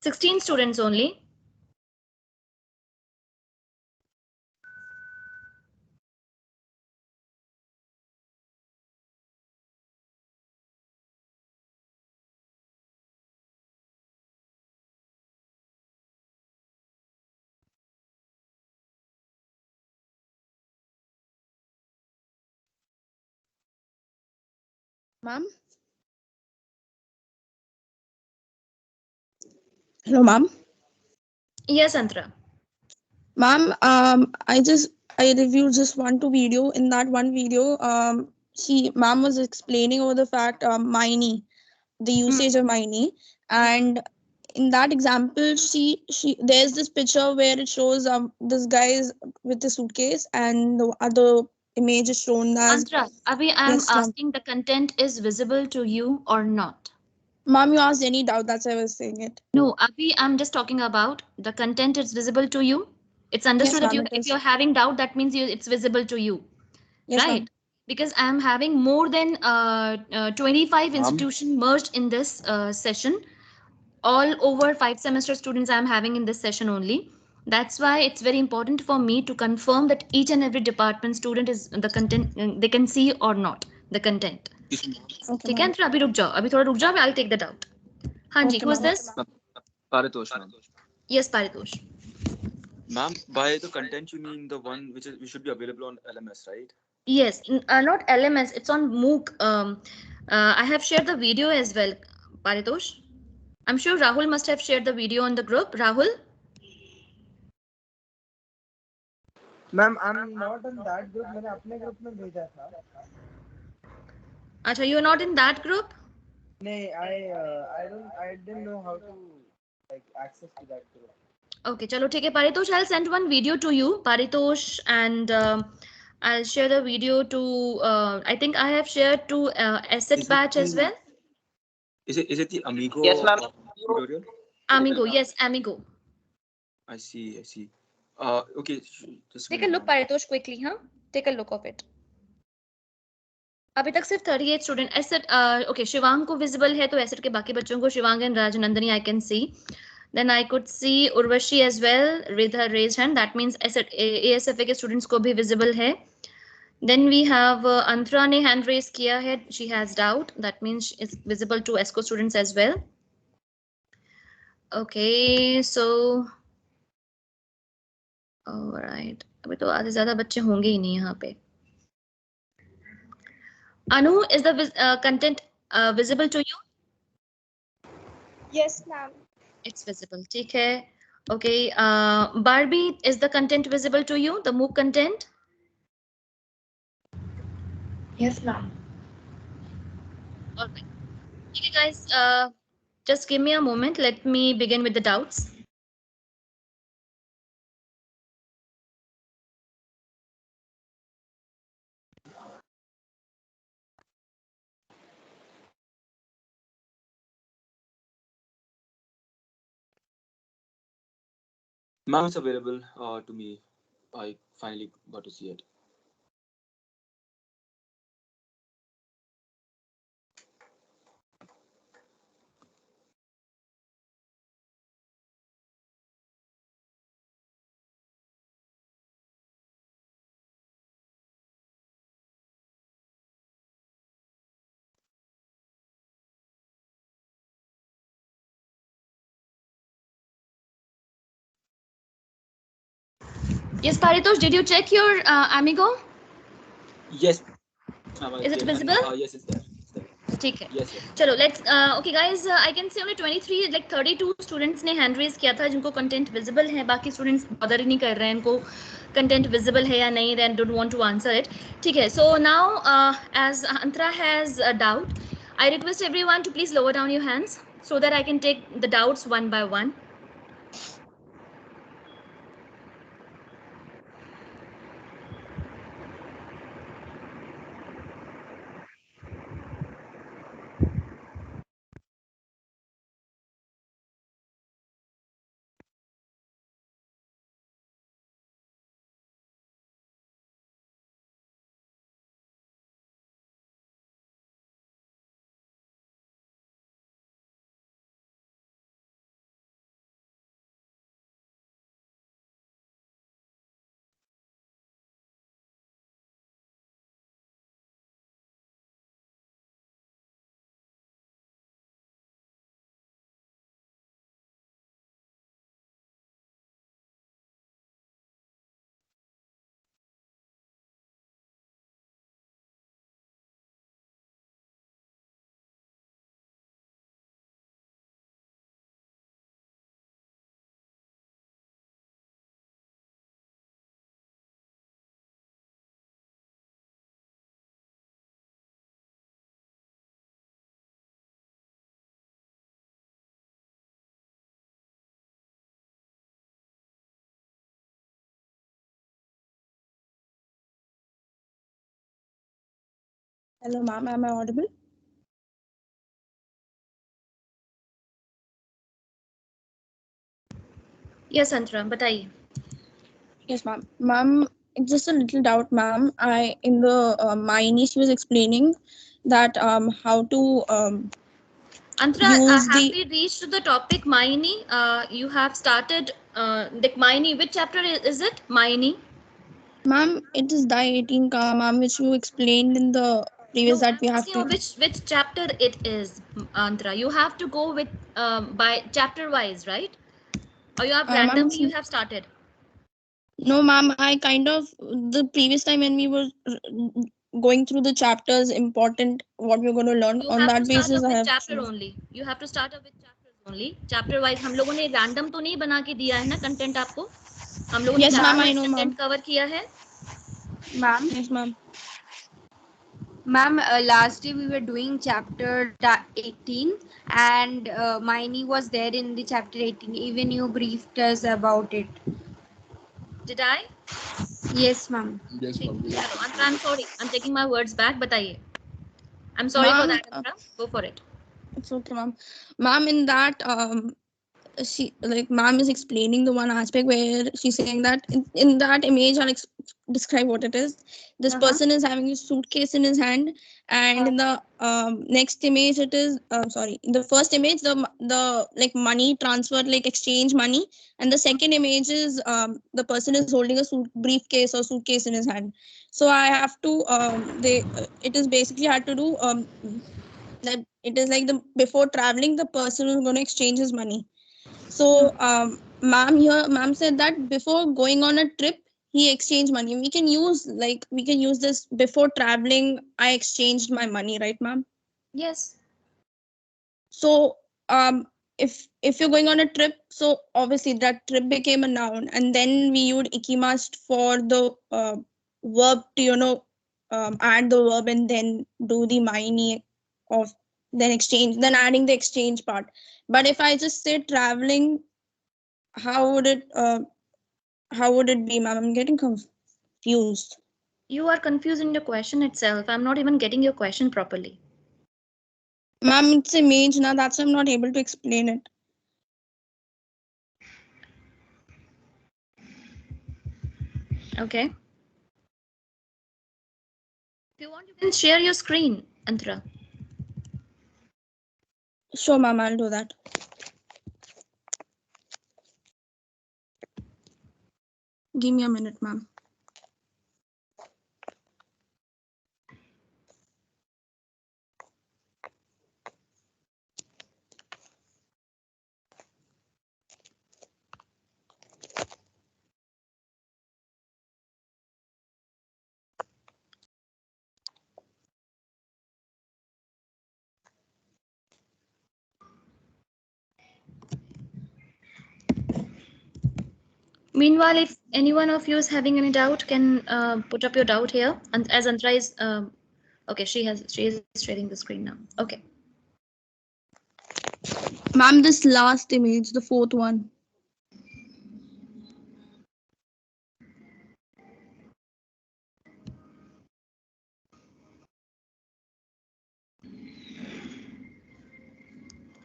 16 students only. Ma'am? Hello, ma'am. Yes, Antra. Ma'am, I reviewed just one two video. In that one video, ma'am was explaining over the fact Miney, the usage of Miney, and in that example, she there's this picture where it shows this guy is with a suitcase, and the other image is shown as Antra, Abhi, I'm yes, ma'am. asking the content is visible to you or not? Ma'am, you asked any doubt. That's why I was saying it. No, Abhi, I'm just talking about the content is visible to you. It's Yes, understood that ma'am. you, It if is. you're having doubt, that means it's visible to you, Yes, right? ma'am. Because I'm having more than 25 Ma'am, institutions merged in this session. All over 5 semester students I'm having in this session only. That's why it's very important for me to confirm that each and every department student is the content, they can see or not the content. Okay, ठीक है ma'am. अंतर अभी रुक जाओ अभी थोड़ा रुक जाओ I'll take that out. हाँ जी, Okay, who is ma'am. this? Paritosh, ma'am. Yes, Paritosh. Ma'am, by the content you mean the one which should be available on LMS, right? Yes, not LMS, it's on MOOC. I have shared the video as well, Paritosh. I'm sure Rahul must have shared the video on the group. Rahul? Ma'am I am not in that group मैंने अपने group में भेजा था Acha, you are not in that group? नहीं I didn't know how to like access to that group Okay, chalo, theek hai, Paritosh. I'll send one video to you, Paritosh, and I'll share the video to. I think I have shared to Asset Is it Batch as the well. is it the Amigo Yes, ma'am. tutorial? Amigo, yes, Amigo. I see, I see. Okay, just a Take a minute, look, ma'am. Paritosh, quickly, huh? Take a look of it. अभी तक सिर्फ 38 student asset okay Shivang को visible है तो asset के बाकी बच्चों को Shivang and Rajnandini I can see then I could see Urvashi as well with her raise hand that means asset ASFA के स्टूडेंट्स को भी विजिबल है देन वी हैव अंतरा ने हैंड रेज किया है she has doubt that means it's visible to ASCO students as well okay so alright अभी तो आधे ज्यादा बच्चे होंगे ही नहीं यहाँ पे Anu, is the content visible to you? Yes, ma'am. It's visible. ठीक है. Okay. Barbie, is the content visible to you? The MOOC content? Yes, ma'am. All right. Okay, guys. Just give me a moment. Let me begin with the doubts. Ma'am, it's available to me. I finally got to see it. Yes, Paritosh, did you check your Amigo? Yes, ma'am, I Is it did, and visible? yes, it's there. It's there. ठीक है. Yes, yes. चलो let's okay guys I can see only 23 like 32 students ने hand raise किया था जिनको content visible है बाकी students bother ही नहीं कर रहे हैं इनको content visible है या नहीं they don't want to answer it ठीक है so now as Antara has a doubt I request everyone to please lower down your hands so that I can take the doubts one by one Hello, ma'am. Am I audible? Yes, Antara, बताइए. Yes, ma'am. Ma'am, just a little doubt, ma'am. In the Miney, she was explaining that how to Antara, use have the. we reached to the topic Miney? You have started the Miney. Which chapter is it? Miney. Ma'am, it is die 18 ka, ma'am, which you explained in the previous No, that I'm we have asking to. you which chapter it is, Antara. You have to go with by chapter wise, right? Or you have Ma'am, randomly you have started. no, ma'am. I kind of the previous time when we were going through the chapters, important what we're going to learn. You On have to that start basis, up I with have. chapter only. You have to start up with chapters only. Chapter wise हम लोगों ने random तो नहीं बना के दिया है ना content आपको. हम लोगों ने Yes, ma'am. chapter I wise know, ma'am. content cover किया है. Ma'am, Yes, ma'am. ma'am, last day we were doing chapter 18 and Miney was there in the chapter 18. Even you briefed us about it. Did I? Yes, ma'am. Yes, ma'am. चलो, Antara, I'm sorry. I'm taking my words back. बताइए. I'm sorry for Ma'am, that, Antara. Go for it. it's okay, ma'am. Ma'am, in that she like ma'am is explaining the one aspect where she's saying that in that image I'll describe what it is. This person is having a suitcase in his hand, and in the next image it is sorry, in the first image the like money transfer, like exchange money, and the second image is the person is holding a briefcase or suitcase in his hand. So I have to it is basically had to do that it is like the before traveling the person is going to exchange his money. So, ma'am said that before going on a trip, he exchanged money. We can use this before traveling. I exchanged my money, right, ma'am? Yes. So, if you're going on a trip, so obviously that trip became a noun, and then we used ikimast for the verb to add the verb and then do the mini of then exchange, then adding the exchange part. But if I just say traveling, how would it be, ma'am? I'm getting confused. You are confused in your question itself. I'm not even getting your question properly. Ma'am, it's image now, that's why I'm not able to explain it. Okay. If you want, you can share your screen, Antara. Sure, ma'am, I'll do that. Give me a minute, ma'am. Meanwhile, if any one of you is having any doubt, can put up your doubt here. And as Antara is okay, she is sharing the screen now. Okay. Ma'am, this last image, the fourth one.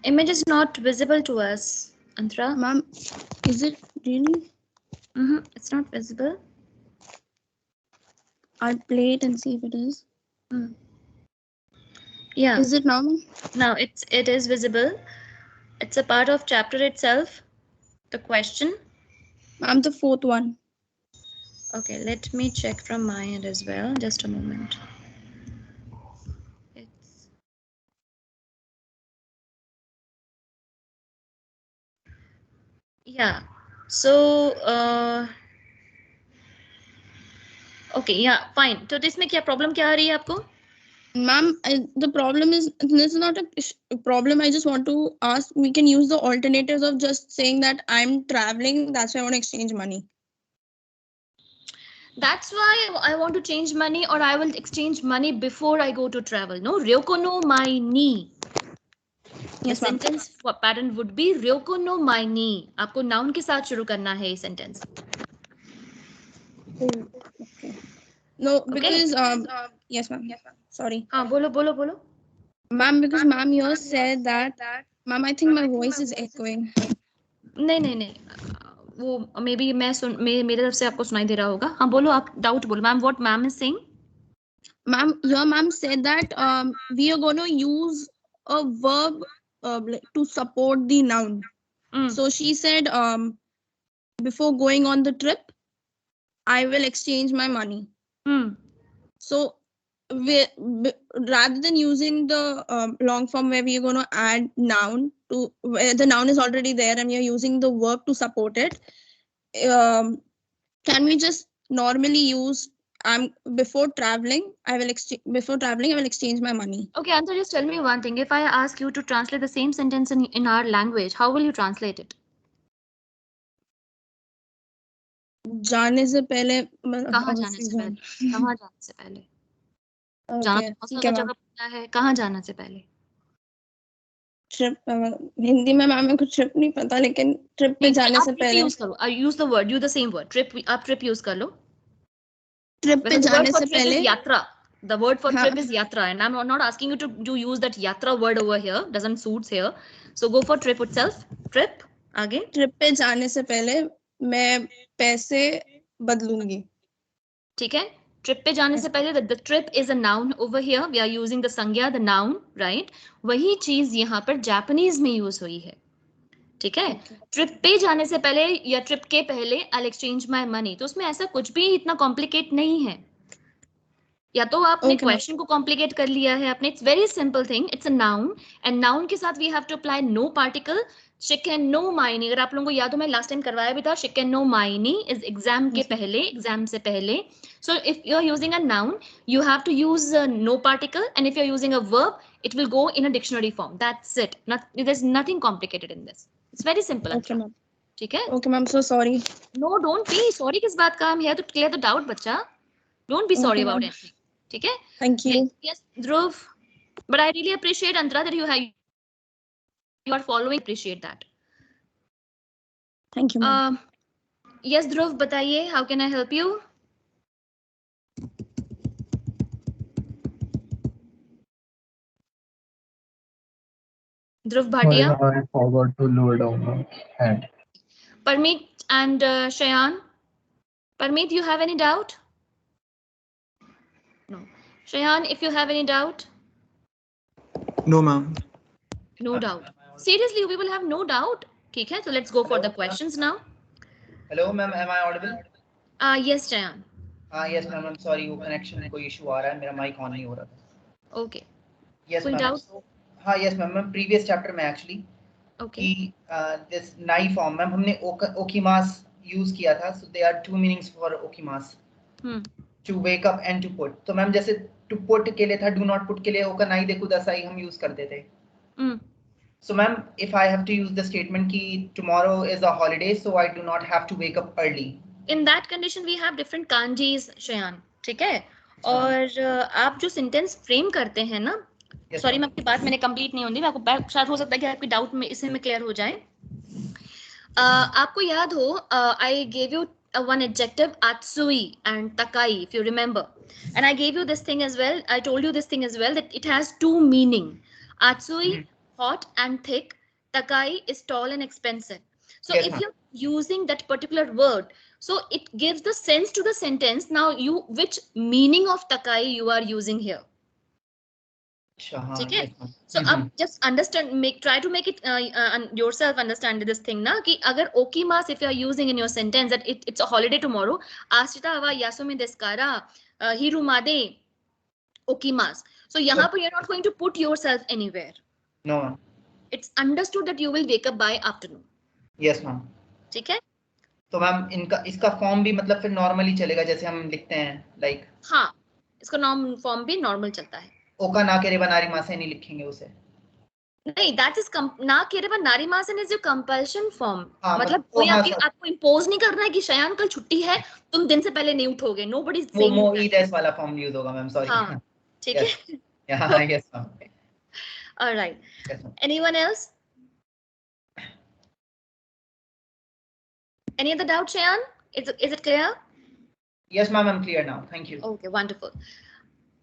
Image is not visible to us, Antara. Ma'am, is it really? It's not visible. I'll play it and see if it is. Yeah. Is it now? Now it is visible. It's a part of chapter itself. The question. Ma'am, the fourth one. Okay, let me check from my end as well. Just a moment. It's yeah. So okay, yeah, fine. तो इसमें क्या problem क्या आ रही है आपको? Ma'am, the problem is, this is not a problem. I just want to ask, we can use the alternatives of just saying that I'm traveling, that's why I want to exchange money. That's why I want to change money, or I will exchange money before I go to travel. No, Ryoko no my ni. Yes, the ma'am. sentence pattern would be Ryoko no my ni. आपको noun के साथ शुरू करना है ये sentence. Okay. No, because Yes, ma'am. Sorry. हाँ बोलो बोलो बोलो. Ma'am, because ma'am you said that, ma'am, I think my voice is echoing. नहीं नहीं नहीं, वो मे बी मेरे तरफ से आपको सुनाई दे रहा होगा. हाँ बोलो, आप डाउट बोलो. Ma'am, what ma'am is saying? Ma'am, your ma'am said that we are going to use a verb to support the noun. So she said before going on the trip, I will exchange my money. So rather than using the long form where we are going to add noun to where the noun is already there and we are using the verb to support it, can we just normally use before traveling I will exchange my money? Okay, Anta, just tell me one thing. If I ask you to translate the same sentence in our language, how will you translate it? जाने से पहले कहाँ जाने से पहले? कहाँ जाने से पहले? जाना तो बहुत सारी जगह पड़ता है. कहाँ जाने से पहले? ट्रिप. हिंदी में मैम को ट्रिप नहीं पता, लेकिन ट्रिप पे जाने से पहले यूज करो. Use the word, use the same word. Trip, आप ट्रिप यूज कर लो. ट्रिप पे जाने से पहले यात्रा. The word for trip is yatra, and I'm not asking you to use that yatra word over here. Doesn't suits here. So go for trip itself. Trip. आगे. Trip पे जाने से पहले मैं पैसे बदलूंगी. ठीक है. ट्रिप पे जाने से पहले the trip is a noun over here. We are using the संज्ञा, the noun, right? वही चीज यहाँ पर जापानीज में यूज हुई है. ठीक है. ट्रिप पे जाने से पहले या ट्रिप के पहले I'll exchange my money. तो उसमें ऐसा कुछ भी इतना कॉम्प्लिकेट नहीं है. या तो आपने क्वेश्चन को कॉम्प्लिकेट कर लिया है आपने. It's very simple thing. It's a noun, and noun के साथ we have to apply no particle. शिकन नो माइनी, अगर आप लोगों को याद हो मैं लास्ट टाइम करवाया भी था. शिकन नो माइनी इज एग्जाम के पहले, एग्जाम से पहले. So if you are using a noun you have to use no particle, and if you are using a verb it will go in a dictionary form. That's it. There's nothing complicated in this. It's very simple. Okay, ma'am. ठीक है. Okay, ma'am. So sorry. No, don't be sorry. किस बात का? I'm here to clear the doubt, बच्चा. Don't be sorry about anything. ठीक है. Thank you. Yes, Dhruv. But I really appreciate, Antara, that you are following. Appreciate that. Thank you, ma'am. Yes, Dhruv, बताइए. How can I help you? Dhruv Bhatia. I forgot to lower down my hand. Parmeet and Shayan. Parmeet, you have any doubt? No. Shayan, if you have any doubt? No, ma'am. No doubt. Seriously, we will have no doubt. Okay, so let's go for the questions now. Hello, ma'am. Am I audible? Yes, Shayan. Yes, ma'am. I'm sorry, वो connection कोई issue आ रहा है, मेरा mic on नहीं हो रहा था. Okay. Yes, कोई ma'am. doubt? हाँ, yes, ma'am. Previous chapter में actually. Okay. कि this nai form, ma'am, हमने okimas use किया था. So there are two meanings for okimas. To wake up and to put. तो मैम जैसे to put के लिए था, do not put के लिए ओका नाई देखो दसाई हम यूज करते थे. So ma'am, if I have to use the statement कि tomorrow is a holiday, so I do not have to wake up early. In that condition we have different kanjis, Shayan. ठीक है. और आप जो sentence frame करते हैं ना, sorry मैं आपकी बात मैंने कंप्लीट नहीं होती, मैं आपको शायद हो सकता है कि आपकी डाउट में इससे में क्लियर हो जाए. आपको याद हो I gave you one adjective atsui and takai, if you remember, and I gave you this thing as well. I told you this thing as well, that it has two meaning. Atsui, hot and thick. Takai is tall and expensive. So if you're using that particular word, so it gives the sense to the sentence. Now which meaning of takai you are using here? ठीक है. So अब just understand, try to make it yourself understand this thing ना, कि अगर okimas if you are using in your sentence that it's a holiday tomorrow, ashita wa yasumi desu kara hirumade okimas. So यहाँ पर you're not going to put yourself anywhere. No. It's understood that you will wake up by afternoon. Yes, ma'am. ठीक है. तो ma'am इसका form भी मतलब फिर normally चलेगा जैसे हम लिखते हैं लाइक. हाँ, इसका फॉर्म भी नॉर्मल चलता है. ओका ना केरे बनारी मासे नहीं लिखेंगे उसे. नहीं, that is ना केरे बनारी मासे is your compulsion form. मतलब कोई आपको इम्पोज नहीं करना है कि शयान कल छुट्टी है, तुम दिन से पहले नहीं उठोगे. Nobody is saying वो ईदेस वाला फॉर्म यूज होगा मैम, सॉरी. हाँ, ठीक है. Yeah, yes ma'am. All right. Yes, ma'am. Anyone else? Any other doubt, Shayan? Is it clear? Yes, ma'am, I'm clear now. Thank you. Okay, wonderful.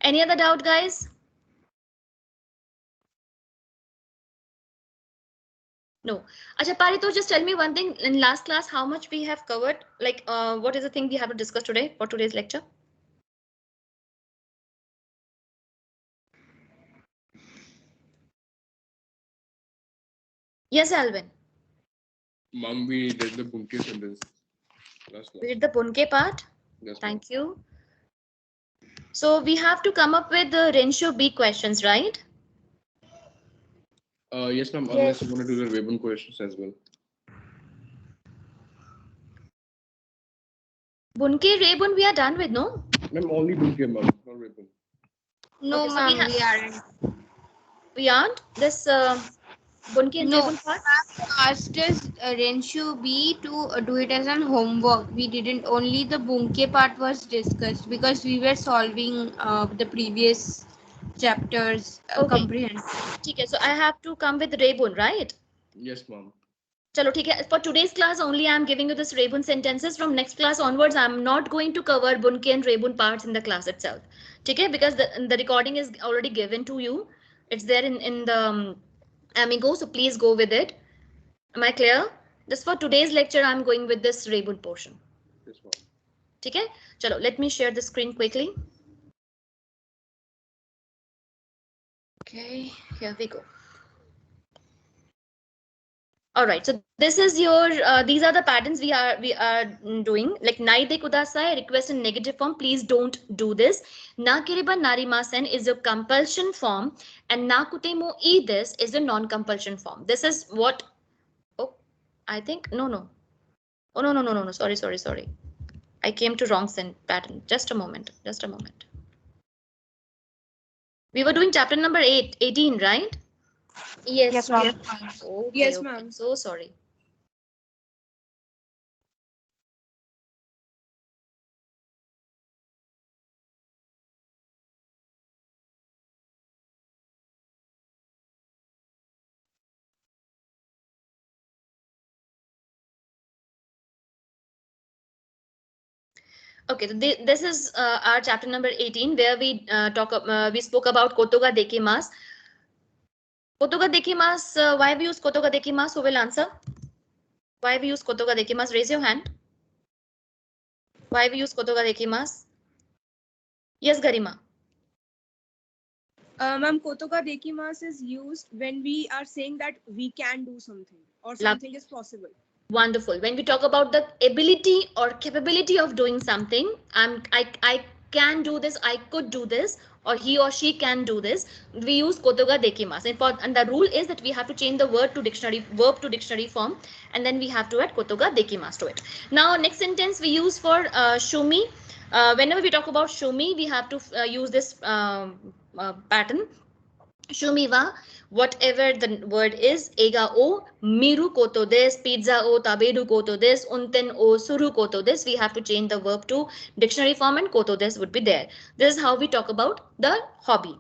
Any other doubt, guys? No. Acha, Parito, just tell me one thing. In last class, how much we have covered? Like, what is the thing we have to discuss today for today's lecture? Yes, Alvin. Mom, we did the Bunke sentence last We class. did the Bunke part. Yes, Thank you. So we have to come up with the Renshaw B questions, right? Yes, ma'am. Unless you want to do the Webun questions as well. Bunke, Rebun, we are done with, no? Ma'am, only Bunke, ma'am, not Webun. No, Okay, so ma'am, we aren't. We aren't? This Bunke and No, Rebun part? asked us Renshu B to do it as an homework. We didn't. Only the Bunke part was discussed because we were solving the previous chapters Okay. comprehend. Okay, so I have to come with Rebun, right? Yes, ma'am. Chalo, theek hai. For today's class only, I am giving you this Rebun sentences. From next class onwards, I am not going to cover Bunke and Rebun parts in the class itself. Okay, because the recording is already given to you. It's there in the Amigo, so please go with it. Am I clear? Just for today's lecture, I'm going with this Rebun portion. Yes, ma'am. Okay, chalo, let me share the screen quickly. Okay, here we go. All right, so this is your these are the patterns we are doing. Like nai de kudasai, request in negative form, please don't do this. Na kiriba narimasen is a compulsion form, and na kutemo e this is a non-compulsion form. This is what, oh, I think no. Oh no, sorry. I came to wrong pattern. Just a moment. We were doing chapter number 18, right? Yes, ma'am. Okay, Yes, okay. ma'am. So sorry. Okay, so this is our chapter number 18, where we we spoke about Kotoga Dekimas. Kotoga Dekimas, why we use Kotoga Dekimas? Who will answer? Why we use Kotoga Dekimas? Raise your hand. Why we use Kotoga Dekimas? Yes, Garima. Ma'am, Kotoga Dekimas is used when we are saying that we can do something or something is possible. Wonderful. When we talk about the ability or capability of doing something, I can do this, I could do this, or he or she can do this, we use Kotoga Dekimas. And the rule is that we have to change the verb to dictionary form, and then we have to add Kotoga Dekimas to it. Now, next sentence we use for Shumi. Whenever we talk about Shumi, we have to use this pattern. Shumiwa, whatever the word is, ega o, miru koto des, pizza o, taberu koto des, unten o, suru koto des. We have to change the verb to dictionary form, and koto des would be there. This is how we talk about the hobby.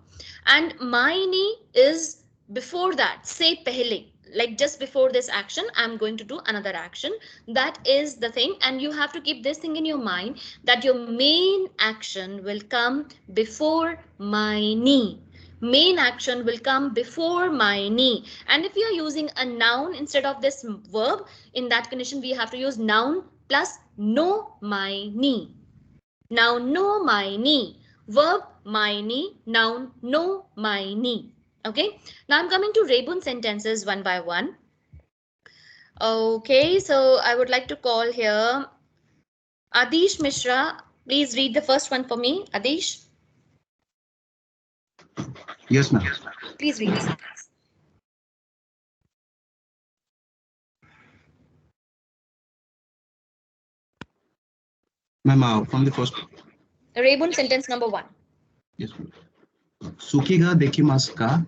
And maini is before that, say pehle. Like just before this action, I'm going to do another action. That is the thing, and you have to keep this thing in your mind that your main action will come before maini. Main action will come before my knee. And if you are using a noun instead of this verb, in that condition we have to use noun plus no my knee. Noun no my knee. Verb my knee. Noun no my knee. Okay. Now I'm coming to Rebun sentences one by one. Okay, so I would like to call here Adish Mishra. Please read the first one for me. Adish. Yes, ma'am. Please read this. Ma'am, from the first. Rebun sentence number 1. Yes, ma'am. Suki ga dekimasu ka?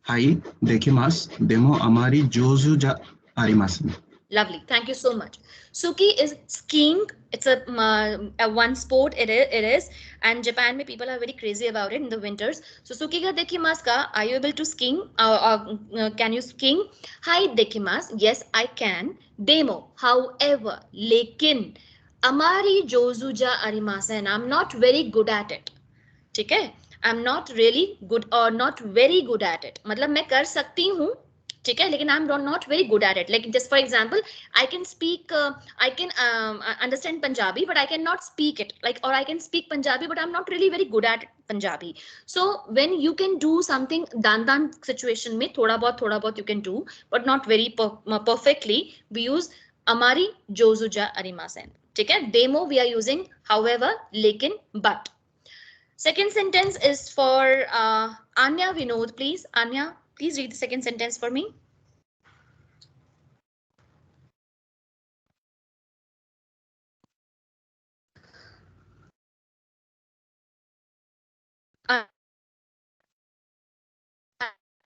Hai, dekimasu. Demo amari jouzu ja arimasu. Lovely. Thank you so much. Suki is skiing. It's a one sport. It is. And Japan, people are very crazy about it in the winters. So Suki ga dekimasu ka? Are you able to skiing? Can you skiing? Hai dekimasu. Yes, I can. Demo. However, lekin. Amari jozu ja arimasen. I'm not very good at it. ठीक है, I am not really good और not very good at it, मतलब मैं कर सकती हूँ, ठीक है, लेकिन I am not very good at it. Like just for example, I can speak, I can understand Punjabi but I can not speak it, like, और I can speak Punjabi but I am not really very good at Punjabi. So when you can do something than दान situation में थोड़ा बहुत you can do but not very perfectly, we use अमारी जोजुजा अरिमासेन. ठीक है, डेमो वी आर यूजिंग हाउएवर, लेकिन, but. Second sentence is for Anya Vinod, please. Anya, please read the second sentence for me.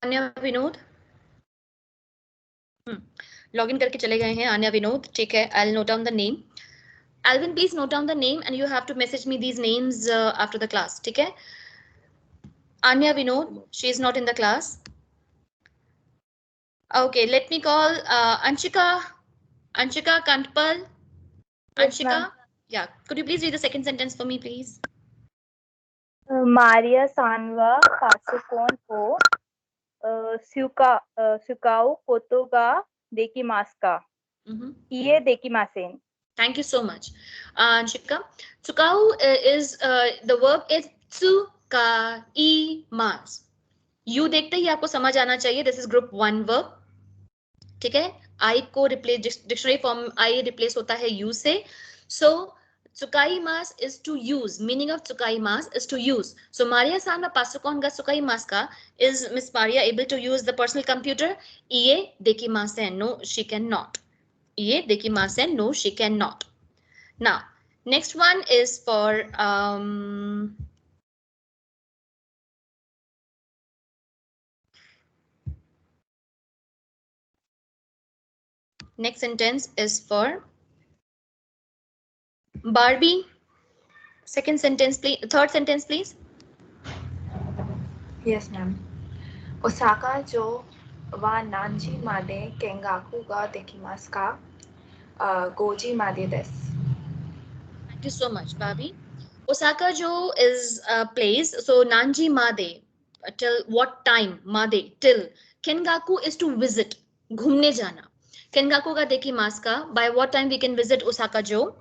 Anya Vinod. Login करके चले गए हैं Anya Vinod. ठीक है, I'll note down the name. Alvin, please note down the name and you have to message me these names after the class. ठीक है. Anya Vinod, she is not in the class. Okay, let me call Anshika. Anshika Kantpal. Yes, Anshika, ma'am. yeah. Could you please read the second sentence for me, please? Maria Sanwa Pasukon po Sukau Kotoga Dekimaska. Ie Dekimasen. Thank you so much, Anshika. Tsukau is the verb is tsukaimasu. You देखते ही आपको समझ आना चाहिए. This is group 1 verb. ठीक है, I को replace dictionary form I replace होता है you से. So tsukaimasu is to use. Meaning of tsukaimasu is to use. So Maria san wa pasukon ga tsukaimasu ka? Is Miss Maria able to use the personal computer? Ie dekimasen. No, she cannot. Ie dekimasen. No, she cannot. Now, next one is for next sentence is for Barbie. Second sentence, please. Third sentence, please. Yes, ma'am. Osaka jo wa nanji made kengaku ga dekimasu ka? Goji made desu. Thank you so much, Barbie. Osaka jo is a place. So nanji made, till what time? Made, till. Kengaku is to visit. Ghumne jana. Kengaku ga dekimasu ka? By what time we can visit Osaka jo?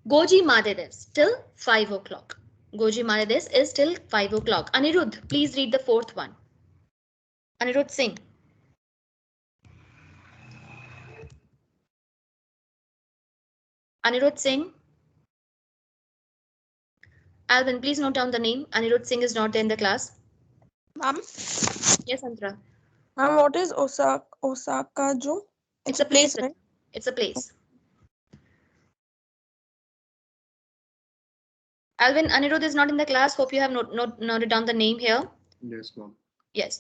Goji made desu, till 5 o'clock. Goji made desu is till 5 o'clock. Anirudh, please read the fourth one. Anirudh Singh. Anirudh Singh. Alvin, please note down the name. Anirudh Singh is not there in the class. Ma'am? Yes, Antra. Ma'am, what is Osaka jo? It's a place, right? It's a place. Alvin, Anirudh is not in the class. Hope you have noted down the name here. Yes, ma'am. Yes.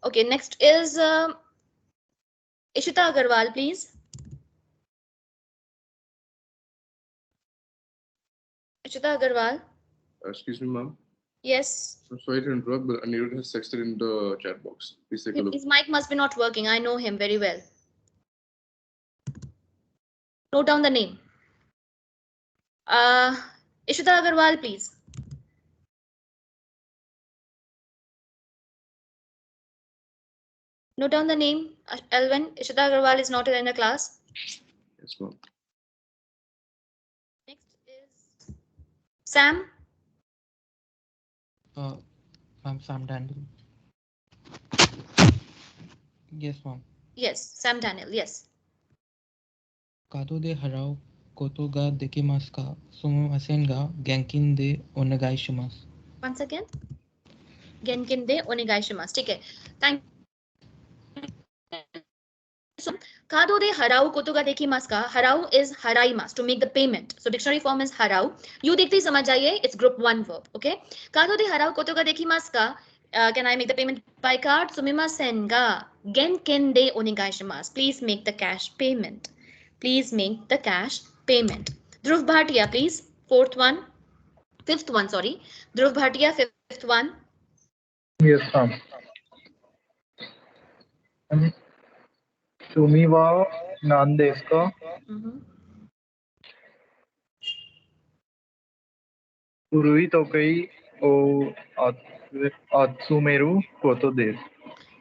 Okay, next is Ishita Agarwal, please. Ishita Agarwal. Excuse me, ma'am. Yes. I'm sorry to interrupt, but Anirudh has texted in the chat box. Please take a look. His mic must be not working. I know him very well. Note down the name. Ishita Agarwal, please. Note down the name. Alvin, Ishita Agarwal is not in the class. Yes, ma'am. Next is Sam. I'm Sam Daniel. Yes, ma'am. Yes, Sam Daniel. Yes. Kado de harao koto ga dekimasu ka? Sumimasen ga genkin de onegaishimasu. Once again. Genkin de onegaishimasu. ठीक है. Thank you. So, kado de harau koto ga dekimasu ka? Harau is haraimasu, to make the payment. So dictionary form is harau. You देखते ही समझ जाइए. It's group 1 verb. Okay. Kado de harau koto ga dekimasu ka? Can I make the payment by card? Sumimasen ga genkin de onegaishimasu. Please make the cash payment. Please make the cash payment. Dhruv Bhatia, please. Fifth one, sorry. Dhruv Bhatia, fifth one. Yes, ma'am. Tumi wa nan desu ka? Furui Tokai o Atsumeru koto desu.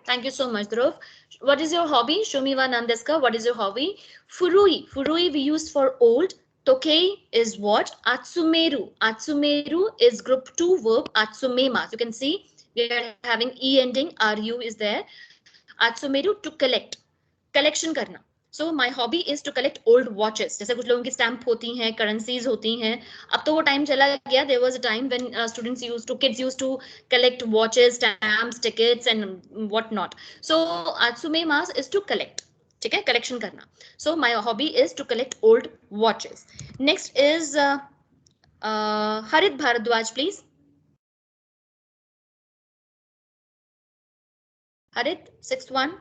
Thank you so much, Dhruv. What is your hobby? Show me one, Nandeska. What is your hobby? Furui. Furui we use for old. Tokei is what? Atsumeru. Atsumeru is group 2 verb atsumemasu. You can see we are having E ending. RU is there. Atsumeru to collect. Collection करना. So my hobby is to collect old watches. जैसे कुछ लोगों की stamp होती हैं, currencies होती हैं. अब तो वो टाइम चला गया. There was a time when kids used to collect watches, stamps, tickets and what not. So atsumemas is to collect. ठीक है, collection करना. So my hobby is to collect old watches. Next is Harit Bharadwaj, please. Harit, 6th one.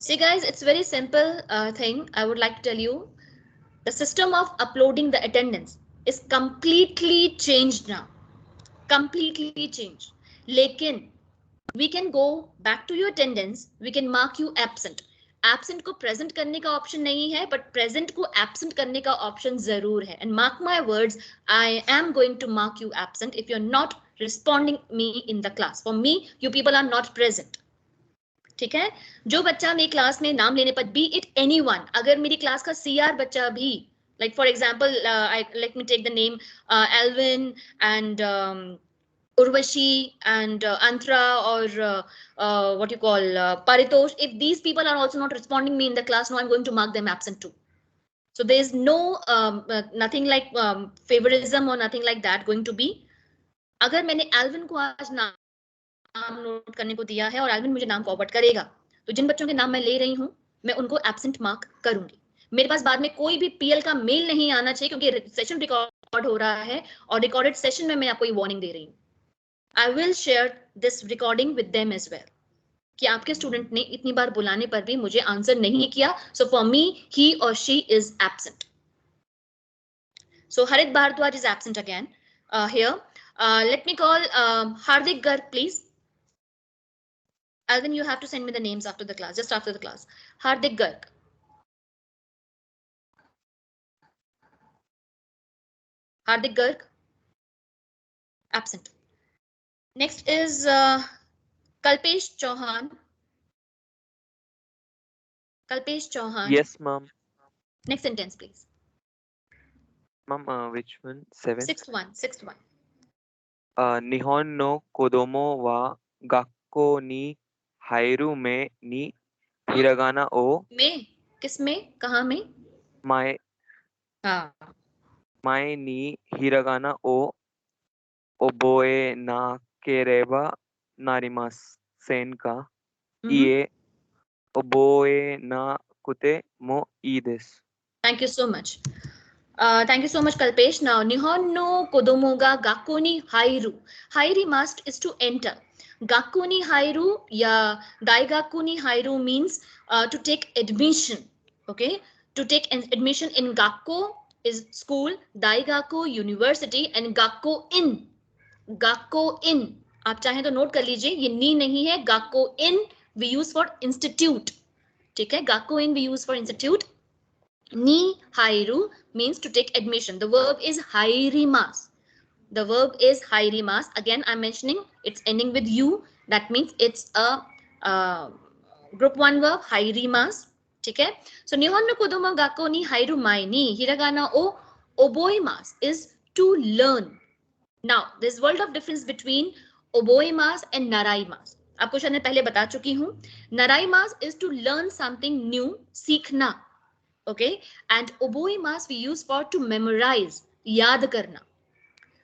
See guys, it's very simple thing. I would like to tell you, the system of uploading the attendance is completely changed now. Completely changed. Lekin, we can go back to your attendance. We can mark you absent. Absent को present करने का option नहीं है, but present को absent करने का option जरूर है. And mark my words, I am going to mark you absent if you're not responding me in the class. For me, you people are not present. ठीक है, जो बच्चा मेरी क्लास में नाम लेने पर बी इट एनीवन, अगर मेरी क्लास का सीआर बच्चा भी, like for example let me take the name Alvin and Urvashi and Antara और what you call Paritosh, if these people are also not responding me in the class, no, I'm going to mark them absent too. So there is no nothing like favorism or nothing like that going to be. अगर मैंने Alvin को आज नाम note करने को दिया है और एल्विन मुझे नाम फॉरवर्ड करेगा, तो जिन बच्चों के नाम मैं ले रही हूं मैं उनको एब्सेंट मार्क करूंगी. मेरे पास बाद में कोई भी पीएल का मेल नहीं आना चाहिए, क्योंकि सेशन रिकॉर्ड हो रहा है और रिकॉर्डेड सेशन में मैं आपको ये वार्निंग दे रही हूं. I will share this recording with them as well कि आपके स्टूडेंट ने इतनी बार बुलाने पर भी मुझे आंसर नहीं किया. सो फॉर मी ही और she is absent. So Harit Bhardwaj is absent again here. Let me call Hardik Garg, please. Alvin, you have to send me the names after the class, just after the class. Hardik Garg. Hardik Garg. Absent. Next is Kalpesh Chauhan. Kalpesh Chauhan. Yes, ma'am. Next sentence, please. Ma'am, which one? 7th? 6th one. 6th one. Nihon no kodomo wa gakko ni hairu me ni hiragana o. में किस में, कहाँ में? My. हाँ. My ni hiragana o oboe na kereba narimasen ka. Ie oboe na kute mo ii desu. Thank you so much. Thank you so much, Kalpesh. Now, Nihon no kodomo ga gakko ni hairu. Hairi must is to enter. Gakko ni hairu ya daigaku ni hairu means to take admission. Okay, to take an admission in gakko is school, daigaku university, and gakko in. Gakko in. आप चाहें तो note कर लीजिए, ये नी नहीं है. Gakko in we use for institute. ठीक है, Gakko in we use for institute. Ni hairu means to take admission. The verb is hairimasu. The verb is hairimasu. Again, I'm mentioning it's ending with you. That means it's a group 1 verb, hairimasu. ठीक है? So nihon no kodomo gakko ni hairu mae ni hiragana o oboimasu is to learn. Now, there's world of difference between oboimasu and naraimasu. आपको शायद मैं पहले बता चुकी हूँ. Naraimasu is to learn something new, सीखना. Okay, and oboimasu we use for to memorize, याद करना.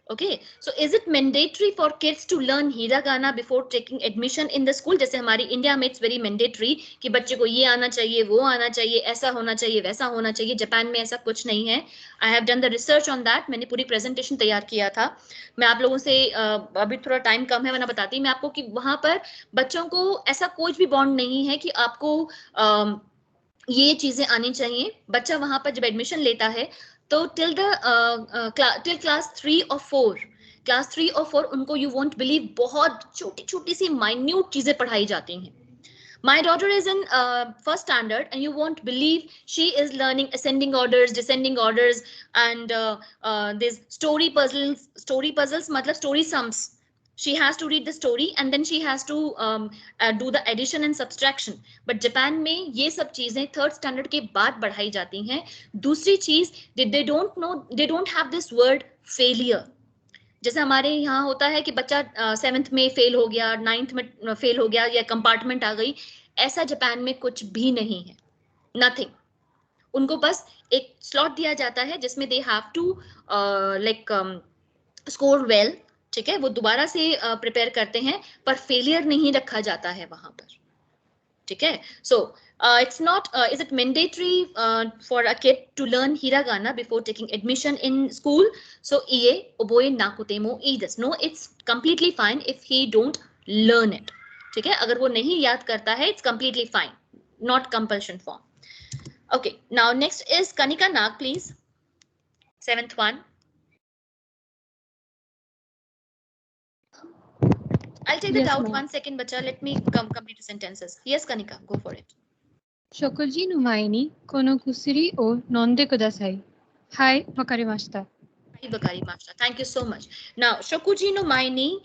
Okay, so is it mandatory for kids to learn hiragana before taking admission in the school? जैसे हमारी इंडिया में it's very mandatory कि बच्चे को ये आना चाहिए, वो आना चाहिए, ऐसा होना चाहिए, वैसा होना चाहिए. जापान में ऐसा कुछ नहीं है. I have done the research on that. मैंने पूरी presentation तैयार किया था. मैं आप लोगों से अभी थोड़ा टाइम कम है, वरना बताती मैं आपको कि वहां पर बच्चों को ऐसा कोई भी बॉन्ड नहीं है कि आपको ये चीजें आनी चाहिए. बच्चा वहां पर जब एडमिशन लेता है तो टिल क्लास 3 और 4, क्लास 3 और 4 उनको यू वोंट बिलीव बहुत छोटी छोटी सी माइन्यूट चीजें पढ़ाई जाती हैं. My daughter is in first standard, and you won't believe she is learning ascending orders, descending orders, and these story puzzles. Story puzzles, matlab story sums. She has to read the story and then she has to do the addition and subtraction. But Japan में ये सब चीजें third standard के बाद बढ़ाई जाती हैं. दूसरी चीज, they don't know, they don't have this word failure. जैसे हमारे यहाँ होता है कि बच्चा 7th में फेल हो गया, 9th में फेल हो गया, या कंपार्टमेंट आ गई, ऐसा जापान में कुछ भी नहीं है. नथिंग. उनको बस एक स्लॉट दिया जाता है जिसमें they have to like score well. ठीक है, वो दोबारा से प्रिपेयर करते हैं, पर फेलियर नहीं रखा जाता है वहां पर. ठीक है. सो it's not is it mandatory for a kid to learn hiragana before taking admission in school? So ie oboe nakutemo ides. No, it's completely fine if he don't learn it. ठीक है, अगर वो नहीं याद करता है, it's completely fine, not compulsion form. Okay, now next is Kanika Nag, please. 7th one. I'll take it out. 1 second, bacha. Let me complete the sentences. Yes, Kanika, go for it. 食事の前にこの薬を飲んでください。はい、わかりました。はい、わかりました。Thank you so much. Now, shokuji no mae ni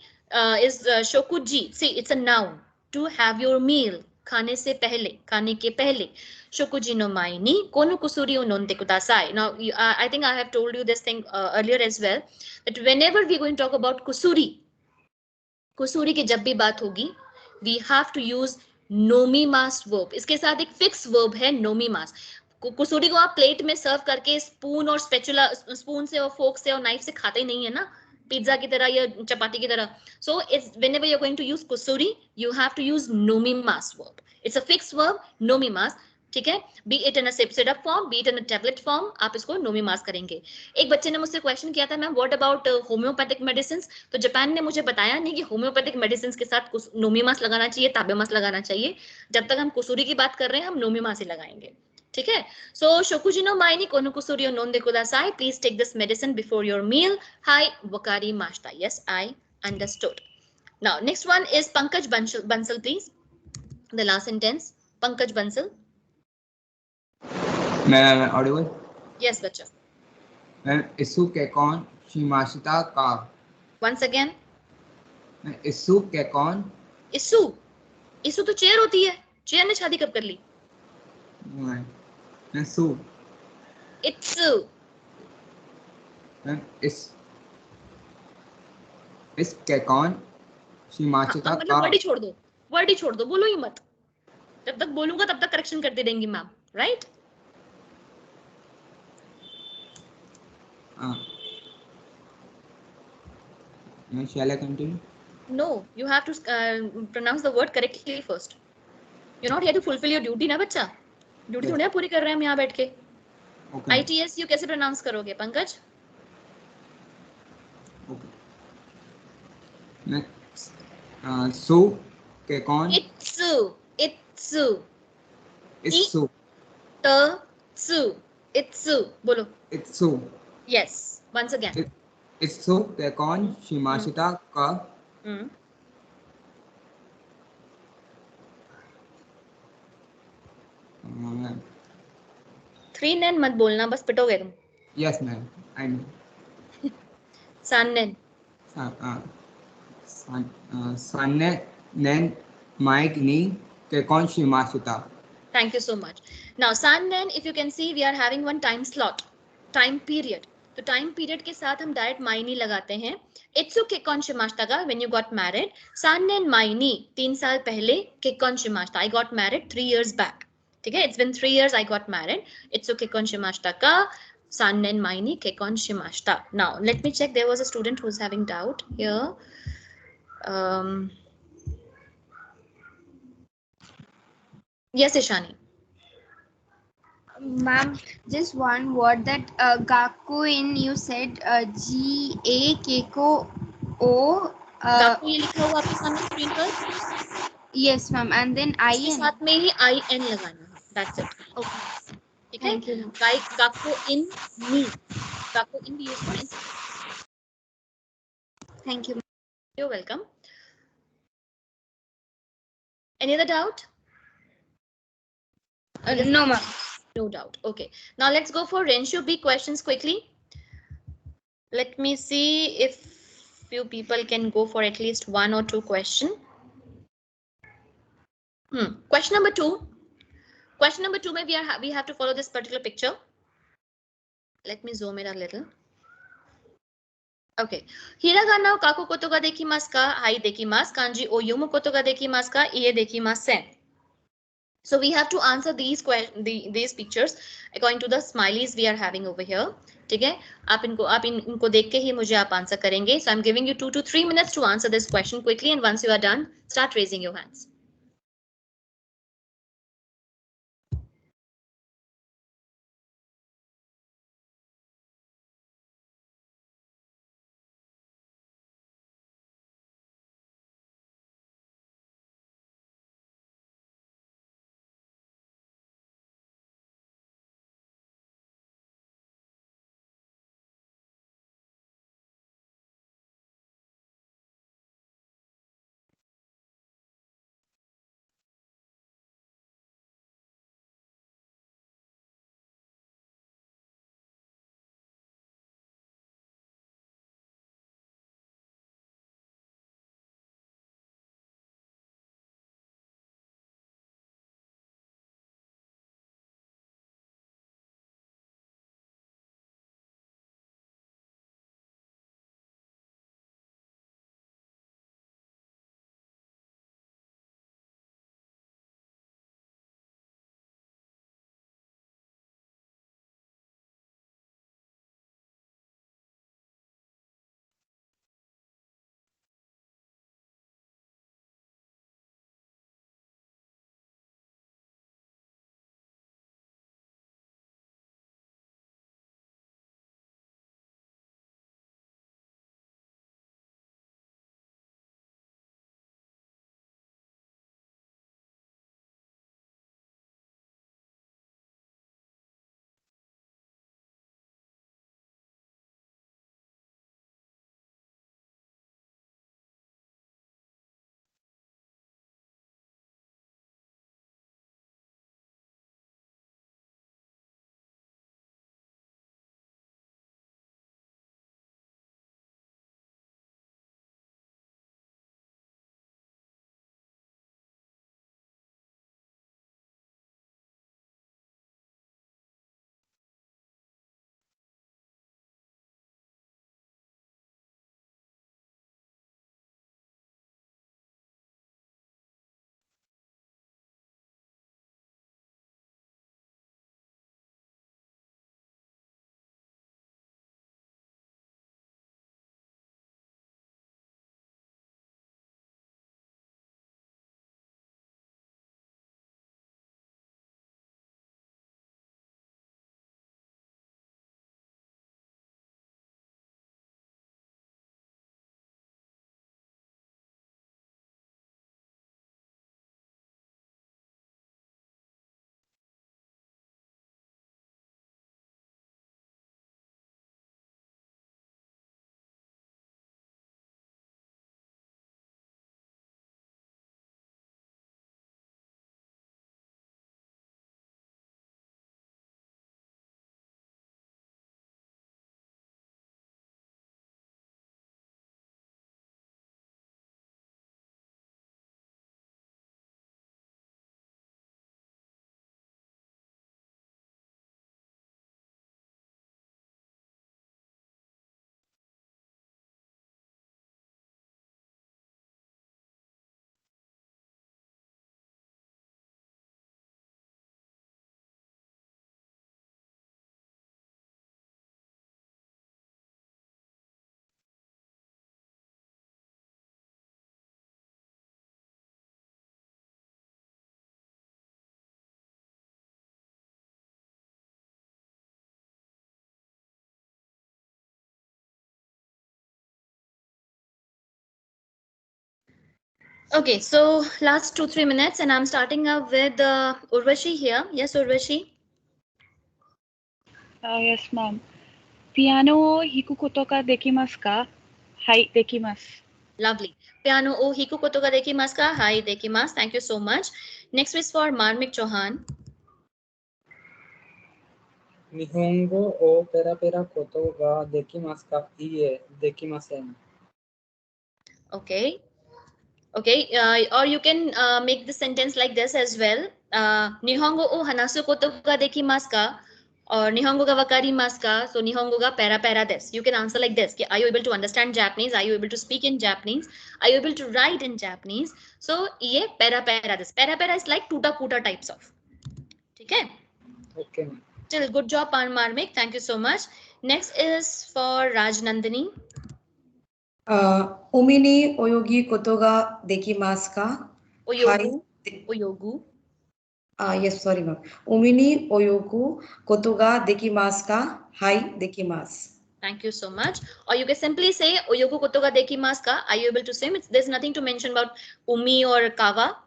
is shokuji. See, it's a noun. To have your meal. खाने से पहले, खाने के पहले. Shokuji no mae ni kono kusuri o nonde kudasai. Now, I think I have told you this thing earlier as well, that whenever we are going to talk about kusuri, कुसूरी की जब भी बात होगी, we have to use नोमीमास verb. इसके साथ एक fix verb है नोमीमास. कुसूरी को आप प्लेट में सर्व करके स्पून और स्पैचुला, स्पून से और फोक से और नाइफ से खाते ही नहीं है ना, पिज्जा की तरह या चपाती की तरह. So it's whenever you're going to use kusuri, you have to use नोमीमास verb. It's a fixed verb, नोमीमास. ठीक है, be it in a syrup form, be it in a tablet form, आप इसको नोमीमास करेंगे. एक बच्चे ने मुझसे क्वेश्चन किया था, ma'am what about homeopathic medicine. तो जापान ने मुझे बताया नहीं कि होम्योपैथिक मेडिसिन के साथ नोमीमास लगाना चाहिए, ताबेमास लगाना चाहिए. जब तक हम कुसूरी की बात कर रहे हैं, हम नोमीमास ही लगाएंगे. ठीक है. सो shokuji no mae ni kono kusuri o nonde kudasai. Please take this medicine before your meal. Hi, wakari mashita. Yes, I understood. Now next one is Pankaj Bansal, please. The last sentence. Pankaj Bansal. मैं Audible? Yes, बच्चा. मैं इसु के कौन शिमाशिता का. Once again. मैं इसु के कौन. इसु, इसु तो चेयर होती है. चेयर ने शादी कब कर ली? मैं सु. इत्सु. मैं इस के कौन शिमाशिता का. वर्ड ही छोड़ दो, वर्ड ही छोड़ दो, बोलो ही मत. जब तक बोलूंगा तब तक करेक्शन करते रहेंगी ma'am, right? Shall I continue? No, you have to pronounce the word correctly first. You're not here to fulfill your duty ना बच्चा. ड्यूटी थोड़ी पूरी कर रहे हैं हम यहाँ बैठ के. ITS you कैसे pronounce करोगे पंकज? सु के कौन. इत्सु, इत्सु. इत्सु. इत्सु, इत्सु. बोलो. इत्सु. Yes, once again. इत्सु के कौन शिमाशिता का. थ्री नैन मत बोलना, बस पिटोगे तुम. Yes ma'am, I know. सान्नेन. सान्नेन माइक नी के कौन शिमाशिता. Thank you so much. Now sannen, if you can see, we are having one time slot, time period. तो टाइम पीरियड के साथ हम डायरेक्ट मायनी लगाते हैं. इत्सु केकॉन शिमाशिता का व्हेन यू गॉट मैरिड. सान्नेन मायनी 3 साल पहले. केकॉन शिमाशिता आई गॉट मैरिड 3 years बैक. ठीक है, it's been 3 years I got married. इत्सु केकॉन शिमाशिता का सान्नेन मायनी केकॉन शिमाशिता. Now let me check, there was a student who was having doubt here. Yes, Ishani. Ma'am, just one word that gakuin, you said GAKKO. गाकू ये लिखा हुआ आपके सामने स्क्रीन पर. Yes ma'am, and then IN. साथ में ही IN लगाना है. That's it. Okay. ठीक है. गाकू इन मी. गाकू इन भी यूज करें. Thank you. You're welcome. Any other doubt? No, ma'am. No doubt. Okay. Now let's go for Renshu B questions quickly. Let me see if few people can go for at least 1 or 2 questions. Question number 2. Question number 2, we have to follow this particular picture. Let me zoom it a little. Okay. Hiragana o kaku koto ga dekimasu ka? Hai dekimasu. Kanji o yomu koto ga dekimasu ka? Ie dekimasen. So we have to answer these pictures according to the smileys we are having over here. ठीक है? आप इनको देख के ही मुझे आप answer करेंगे. So I'm giving you 2 to 3 minutes to answer this question quickly, and once you are done, start raising your hands. Okay, so last 2-3 minutes, and I'm starting up with Urvashi here. Yes, Urvashi. Yes, ma'am. Piano o hiku koto ga dekimasu ka? Hai, dekimasu. Lovely. Piano o hiku koto ga dekimasu ka? Hai, dekimasu. Thank you so much. Next is for Marmik Chauhan. Nihongo o pera pera koto ga dekimasu ka? Iie, dekimasen. Okay. Okay, or you can make the sentence like this as well. Nihongo o hanasu koto ga dekimasu ka? Or Nihongo ga wakarimasu ka? So Nihongo ga pera pera desu. You can answer like this. Are you able to understand Japanese? Are you able to speak in Japanese? Are you able to write in Japanese? So ye pera pera desu. Pera pera is like tuta puta types of. Okay. Okay. Still good job, Marmik. Thank you so much. Next is for Rajnandini. 海に泳ぎことができますか？はい。泳ぐ。Yes, sorry, ma'am. 海に泳ぐことができますか？はい、できます。Thank you so much. Or you can simply say oyogu koto ga dekimasu ka? Are you able to swim? There's nothing to mention about umi or kawa.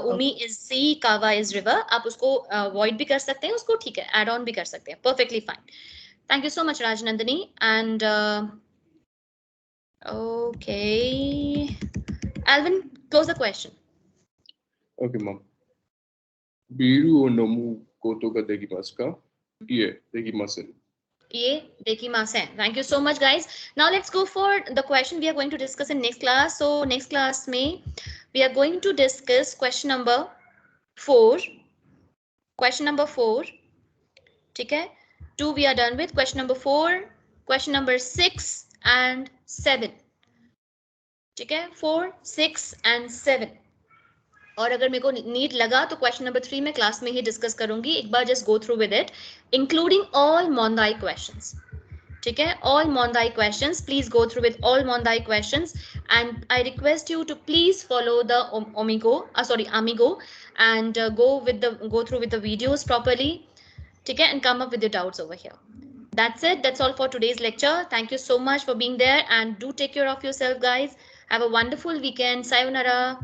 Umi is sea, kawa is river. आप उसको avoid भी कर सकते हैं, उसको ठीक है, add on भी कर सकते हैं. Perfectly fine. Thank you so much, Rajnandini. And okay, Alvin, close the question. Okay, ma'am. Biru o nomu koto ga dekimasu ka? Iie, dekimasen. Ie dekimasen. Thank you so much, guys. Now let's go for the question we are going to discuss in next class. So next class में we are going to discuss question number 4. Question number 4. ठीक है? 2 we are done with. Question number 4, question number 6 and 7. ठीक है? 4, 6 and 7. और अगर मेरे को need लगा तो क्वेश्चन नंबर 3 में क्लास में ही डिस्कस करूंगी. एक बार just go through with it, including all मोंदाई क्वेश्चंस. ठीक है? ऑल मोंदाई questions, please go through with all मोंदाई questions and I request you to please follow the Amigo and go through with the videos properly. ठीक है? And come up with your doubts over here. That's it. That's all for today's lecture. Thank you so much for being there and do take care of yourself, guys. Have a wonderful weekend. Sayonara.